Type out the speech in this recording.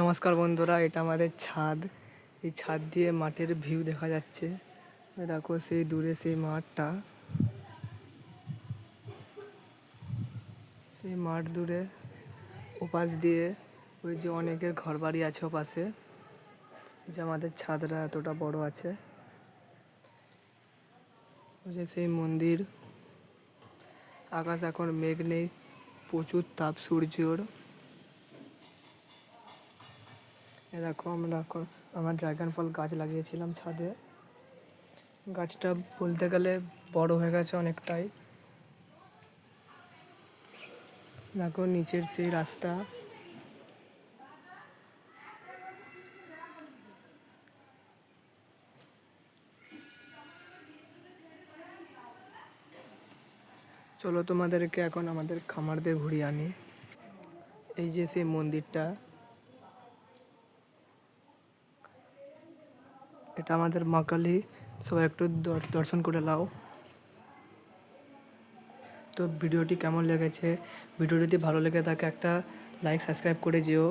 নমস্কার বন্ধুরা, এটা আমাদের ছাদ। এই ছাদ দিয়ে মাঠের ভিউ দেখা যাচ্ছে। দেখো সেই দূরে সেই মাঠটা, সেই মাঠ দূরে ওপাশ দিয়ে ওই যে অনেকের ঘর বাড়ি আছে ওপাশে। যে আমাদের ছাদটা এতটা বড় আছে, ওই যে সেই মন্দির। আকাশ এখন মেঘ নেই, প্রচুর তাপ সূর্যর। দেখো আমার ড্রাগন ফল গাছ লাগিয়েছিলাম ছাদে। গাছটা বলতে গেলে বড় হয়ে গেছে অনেকটাই। দেখো নিচের সেই রাস্তা। চলো তোমাদেরকে এখন আমাদের খামার দিয়ে ঘুরিয়ে আনি। এই যে সেই মন্দিরটা, এটা আমাদের মা কালী। সবাই একটু দর্শন করে নাও। তো ভিডিওটি কেমন লেগেছে, ভিডিওটি ভালো লেগে থাকে একটা লাইক সাবস্ক্রাইব করে যেও।